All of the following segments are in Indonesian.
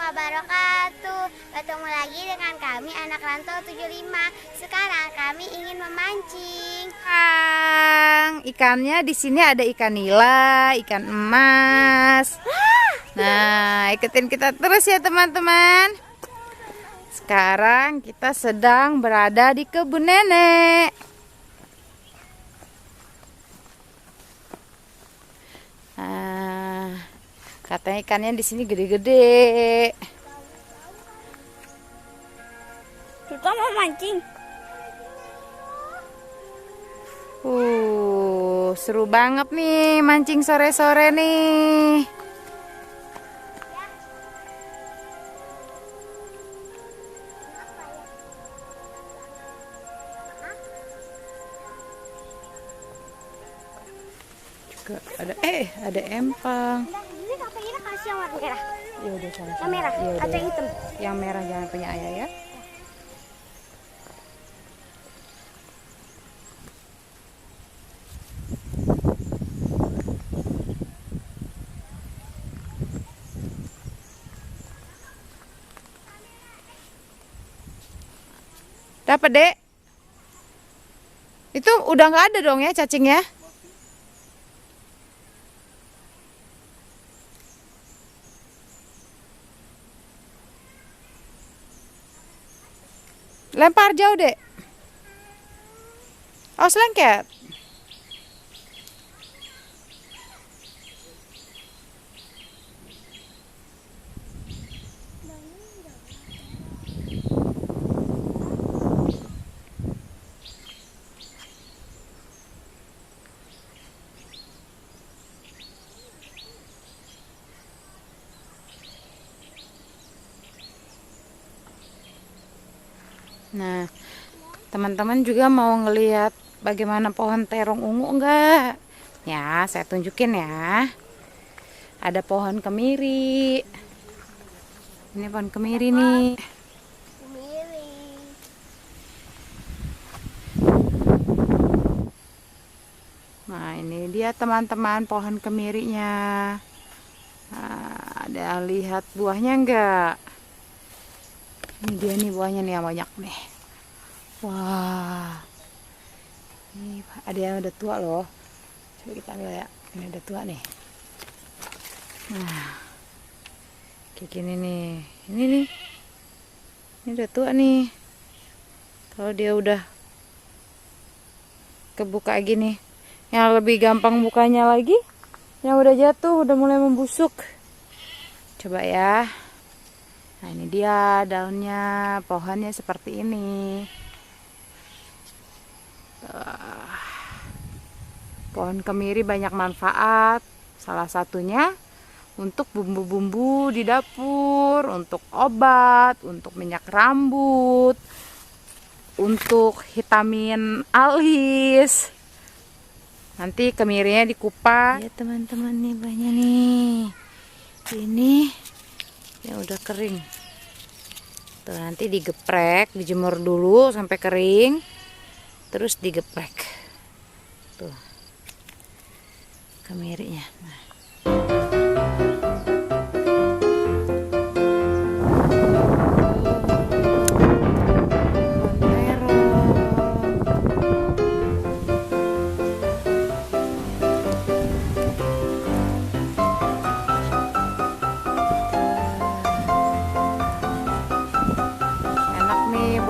wabarakatuh. Ketemu lagi dengan kami anak rantau 75. Sekarang kami ingin memancing. Ikannya di sini ada ikan nila, ikan emas. Nah, ikutin kita terus ya teman-teman. Sekarang kita sedang berada di kebun nenek. Nah, katanya ikannya di sini gede-gede. Kita mau mancing. Seru banget nih mancing sore-sore nih. Juga ada empang. Ini kakaknya kasih yang warna merah. Ya udah sama. Yang merah atau yang hitam? Yang merah jangan punya ayah ya. Dapat, Dek. Itu udah nggak ada dong ya cacingnya? Lempar jauh, Dek. Oh, selengket. Nah, teman-teman juga mau ngelihat bagaimana pohon terong ungu enggak? Ya, saya tunjukin ya. Ada pohon kemiri. Ini pohon kemiri nih. Nah, ini dia teman-teman pohon kemirinya. Nah, ada lihat buahnya enggak? Ini dia nih buahnya nih yang banyak nih. Wah, ini ada yang udah tua loh. Coba kita ambil ya. Ini udah tua nih. Nah, kayak gini nih. Ini nih. Ini udah tua nih. Kalau dia udah kebuka gini, yang lebih gampang bukanya lagi, yang udah jatuh, udah mulai membusuk. Coba ya. Nah, ini dia daunnya, pohonnya seperti ini. Pohon kemiri banyak manfaat. Salah satunya untuk bumbu-bumbu di dapur, untuk obat, untuk minyak rambut, untuk vitamin alis. Nanti kemirinya dikupas. Ya teman-teman nih banyak nih. Ini yang udah kering. Tuh nanti digeprek, dijemur dulu sampai kering. Terus digeprek. Tuh. Kemirinya. Nah.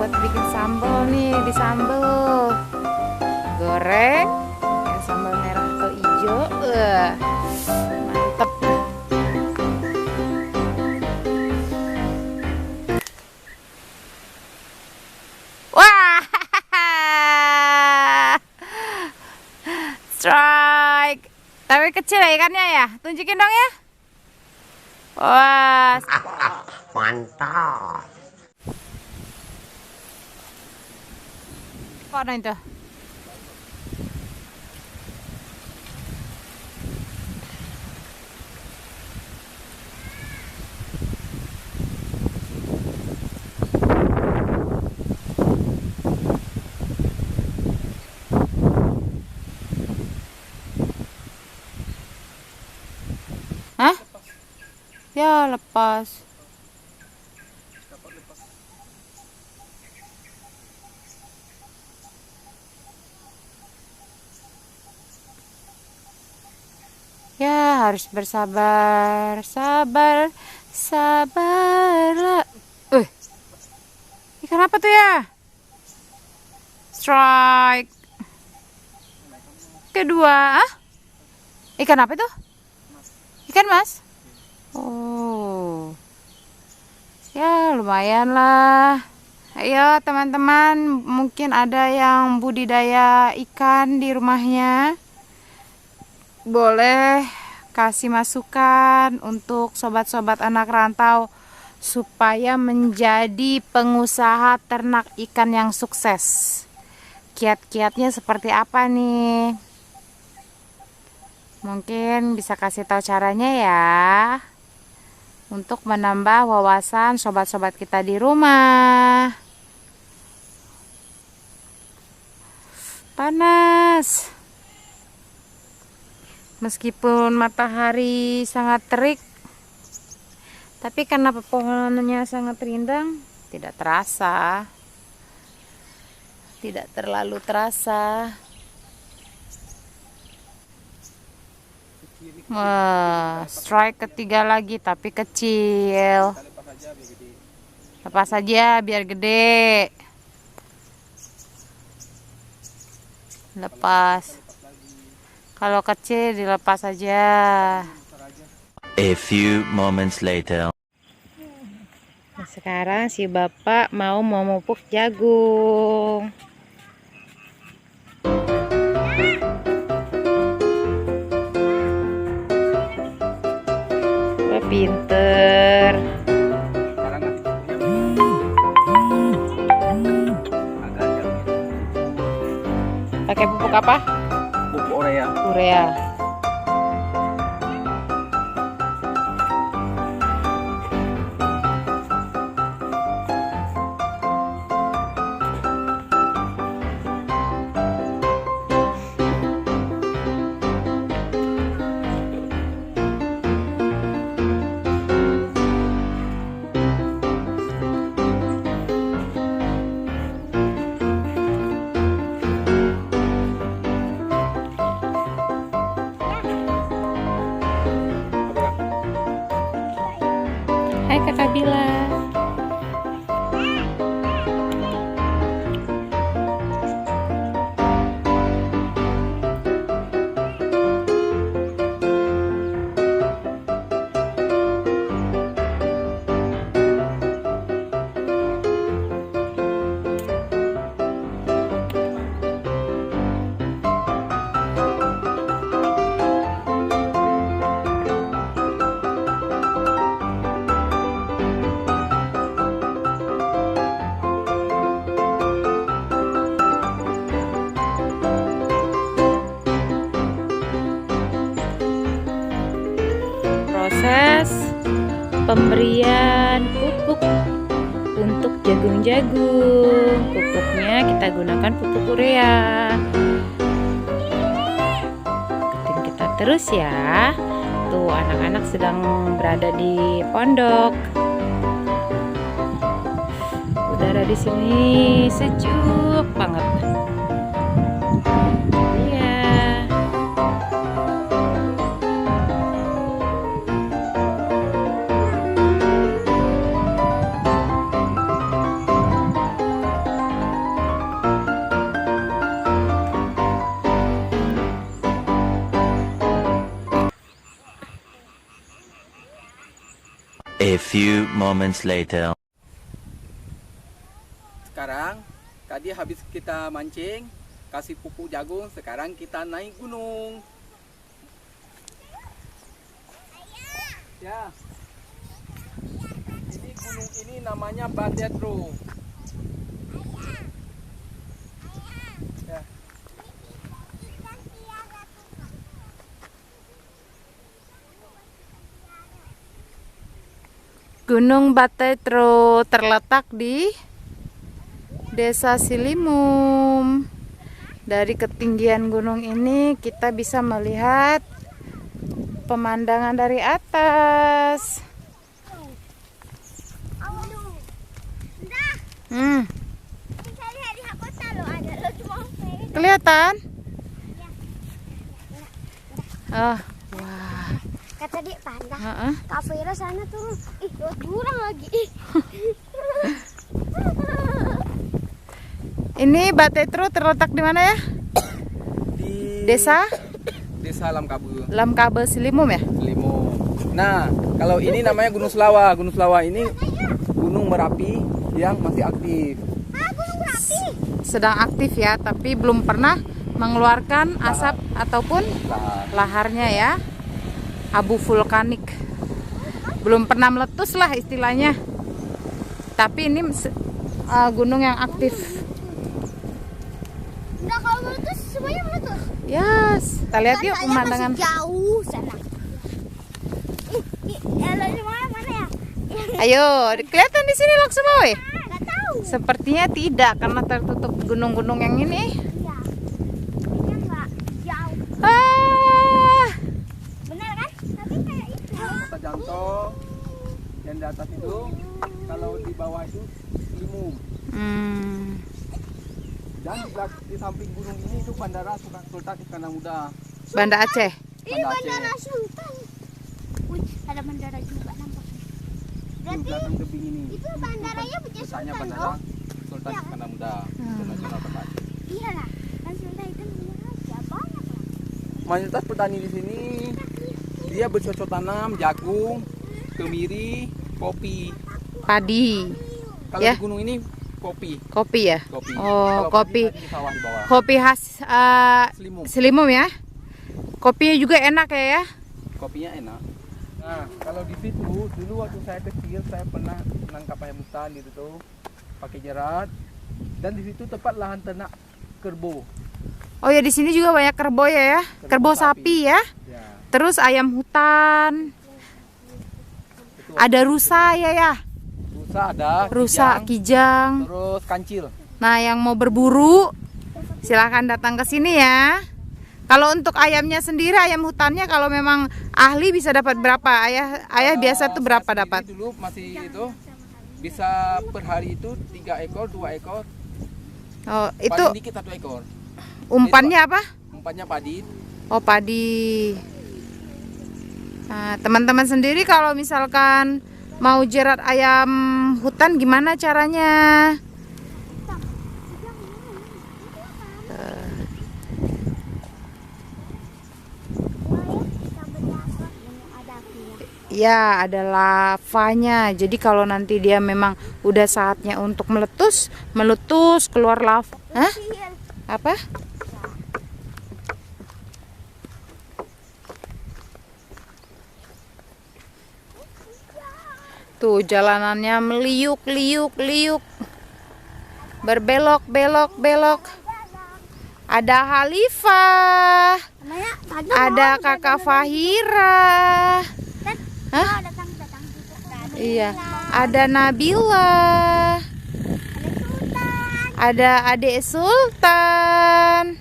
Buat bikin sambal nih, di sambal goreng ya, sambal merah atau hijau, mantep. Wah, strike, tapi kecil ya ikannya ya, tunjukin dong ya. Wah, mantap. apa itu? Hah? Ya lepas. Ya, harus bersabar. Sabar, sabarlah. Ikan apa tuh ya? Strike. Kedua. Ikan apa itu? Ikan mas? Oh. Ya, lumayan lah. Ayo teman-teman, mungkin ada yang budidaya ikan di rumahnya. Boleh kasih masukan untuk sobat-sobat anak rantau supaya menjadi pengusaha ternak ikan yang sukses. Kiat-kiatnya seperti apa nih? Mungkin bisa kasih tahu caranya ya, untuk menambah wawasan sobat-sobat kita di rumah. Panas. Meskipun matahari sangat terik, tapi karena pepohonannya sangat rindang, tidak terasa. Tidak terlalu terasa. Wah, strike ketiga lagi tapi kecil. Lepas saja biar gede. Lepas. Kalau kecil dilepas saja. A few moments later. Nah, sekarang si bapak mau memupuk jagung. Wah, pinter. Pakai pupuk apa? Pupuk urea. Urea. Hai Kakak Bila. Proses pemberian pupuk untuk jagung-jagung. Pupuknya kita gunakan pupuk urea. Ikutin kita terus ya. Tuh anak-anak sedang berada di pondok. Udara di sini sejuk banget. A few moments later. Sekarang tadi habis kita mancing, kasih pupuk jagung, sekarang kita naik gunung. Ya. Ini gunung ini namanya Badetro. Ya. Gunung Badetro terletak di Desa Silimum. Dari ketinggian gunung ini kita bisa melihat pemandangan dari atas. Kelihatan? Oh, wow. tadi panda. Heeh. Kak Vira sana turun. Ih, lewat jurang lagi. Ih. Ini Batetro terletak di mana ya? Di Desa Desa Lamkabe, Lamkabe Silimum ya? Limo. Nah, kalau ini namanya Gunung Selawa. Gunung Selawa ini gunung Merapi yang masih aktif. Gunung Merapi. Sedang aktif ya, tapi belum pernah mengeluarkan asap ataupun Nah, laharnya ya. Abu vulkanik. Belum pernah meletus lah istilahnya. Tapi ini gunung yang aktif. Udah kalau meletus semuanya meletus. Yes, kita lihat yuk pemandangan. Masih jauh sana. Ih, mana ya? Ayo, kelihatan di sini langsung loh. Nggak tahu. Sepertinya tidak karena tertutup gunung-gunung yang ini. Iya. Ini nggak jauh. Ah, Benar kan? Tapi kayak itu. Kota Janto yang di atas itu, kalau di bawah itu Limum. Dan di samping gunung ini itu Bandara Sultan Iskandar Muda. Banda Aceh. Ini Banda Bandara Aceh. Sultan. Wih, ada bandara juga nampaknya. Di Berarti belakang tebing ini. itu bandaranya punya Besarnya Sultan Bandara dong? Sultan Iskandar Muda. Internasional tempat. Iya lah. Kan Sultan itu punya raja banyak lah. Mayoritas petani di sini dia bercocok tanam jagung, kemiri, kopi. Padi. Kalau Ya. di gunung ini kopi. Kopi ya? Kopi. Oh, Kalau kopi. padi di sawah di bawah. Kopi khas Selimum. Selimum ya. Kopinya juga enak ya. Kopinya enak. Nah, kalau di situ dulu waktu saya kecil saya pernah menangkap ayam hutan gitu tuh pakai jerat. Dan di situ tempat lahan ternak kerbau. Oh ya, di sini juga banyak kerbau ya. Kerbau sapi ya. Ya, Terus ayam hutan. itu. Ada rusa ya. Rusa ada. Rusa, kijang, kijang. terus kancil. Nah, yang mau berburu silahkan datang ke sini ya. Kalau untuk ayamnya sendiri, ayam hutannya kalau memang ahli bisa dapat berapa? Ayah biasa tuh berapa Saya dapat? sendiri dulu masih itu bisa per hari itu 3 ekor, 2 ekor. Oh, itu Paling dikit 1 ekor. umpannya apa? Umpannya padi. Oh, padi. Nah, teman-teman sendiri kalau misalkan mau jerat ayam hutan gimana caranya? Ya, ada lavanya. Jadi kalau nanti dia memang udah saatnya untuk meletus keluar lava. Hah? Apa? Tuh jalanannya meliuk-liuk-liuk. Berbelok-belok-belok. Ada Halifah. Namanya pagi. Ada Kakak Fahira. Hah? Datang. Iya, ada Nabila. Ada Adik Sultan.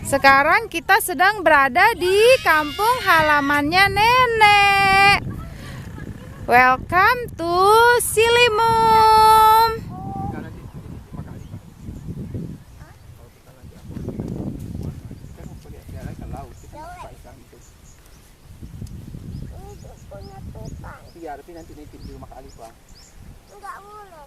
Sekarang kita sedang berada di kampung halamannya nenek. Welcome to Silimum. Karena di pakai Alifah. Kalau kita nanti kita mau pergi ke laut, kita pakai ikan itu. Itu punya Tuhan. Iya, tapi nanti nitip di rumah Kak Alifah. Enggak boleh.